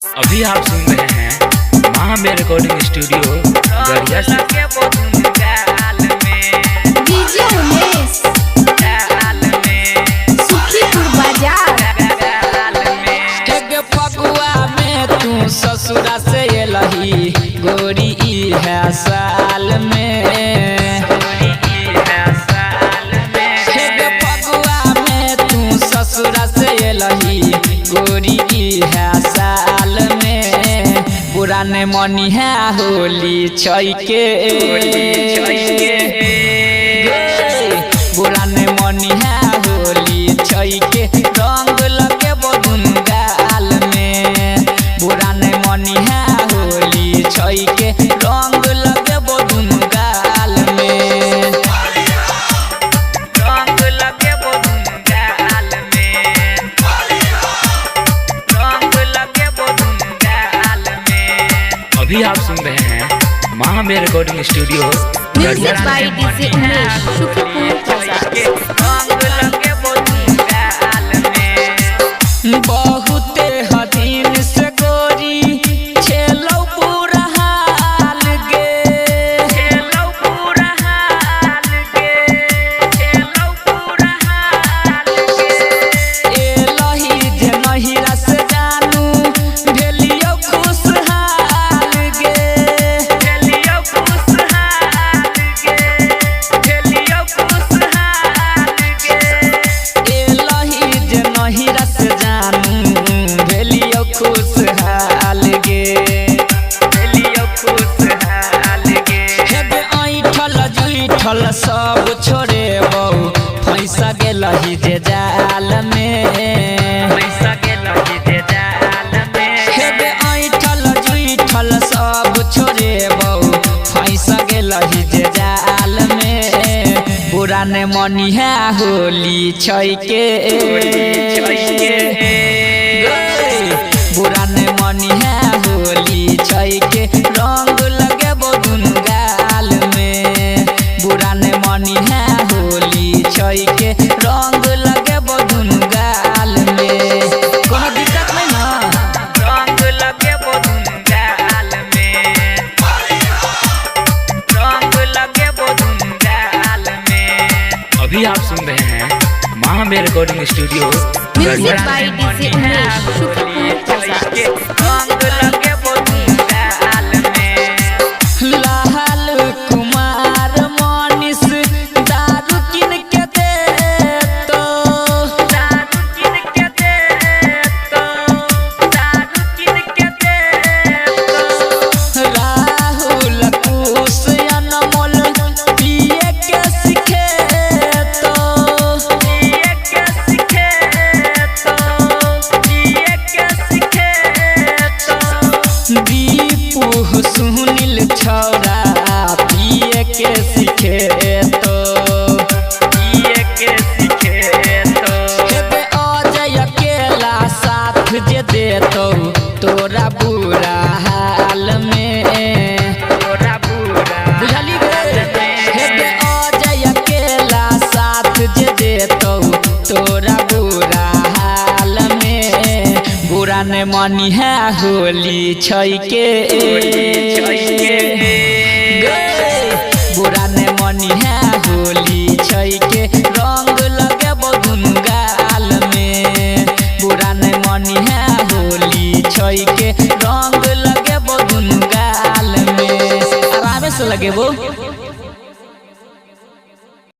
अभी आप सुन रहे हैं महामेर रिकॉर्डिंग स्टूडियो गरिया से। डीजे उमेश सुखीपुर बाजार। फगुआ में तू ससुरा से लही गोरी है साल में। फगुआ में तू ससुरा से लही गोरी है साल में। बुरा ने मनी है होली छैके, बुरा ने मनी है होली छैके। रंग लगे बदुन गाल में, बुरा ने मनी है होली छैके। रंग लगे बदुन गाल में, रंग लगे बदुन गाल में, रंग लगे बदुन गाल में। अभी आप सुन रहे हैं Mahamer recording studio music by DJ Umesh Sukhipur Bazar. बहुते हदीन से गोरी छेलौ पूरा हाल गे, छेलौ पूरा हाल गे, छेलौ पूरा हाल गे। एलही जे नहिरा से जानू भेलियो खुशहाल गे, भेलियो खुशहाल गे, भेलियो खुशहाल गे। एलही जे नहिरा से भेलियो खुशहाल गे, भेलियो खुशहाल गे। हेबे ऐठल जुइठल सब छोड़े बहु फैसा गेलही जे जाल में, फैसा गेलही जे जाल में। हेबे ऐठल जुइठल सब छोड़े बहु फैसा गेलही जे जाल में। बुरा ने मनी है होली छैके, बुरा ने मनी है होली छैके। रंग लगे बदुन गाल में, बुरा ने मनी है होली छैके। रंग लगे बदुन गाल में, कोनो दिक्कत नहीं ना। रंग लगे बदुन गाल में, रंग लगे बदुन गाल में। अभी आप सुन रहे हैं Mahamer recording studio music by DJ Umesh Sukhipur Bazar. रंग लगे बदुन गाल में। लाल कुमार मनीष दारू किन के दे तो, दारू किन के दे तो, दारू किन के दे तो। राहुल कुश अनमोल पिए के सीखे तो, पिए के सीखे तो, पिए के सीखे तो। दीपू सुनील छौरा पिए के सीखे तो, पिए के सीखे तो। हेबे अजय अकेला साथ जे देतो तोरा बुरा हाल में, तोरा बुरा बुझली गे। हेबे अजय अकेला साथ जे देतो तोरा बुरा हाल में। बुरा ने मनी है होली छैके, बुरा ने मनी है होली छैके। रंग लगे बदुन गाल में, बुरा ने मनी है होली छैके। रंग लगे बदुन गाल में, आराम से लगे वो।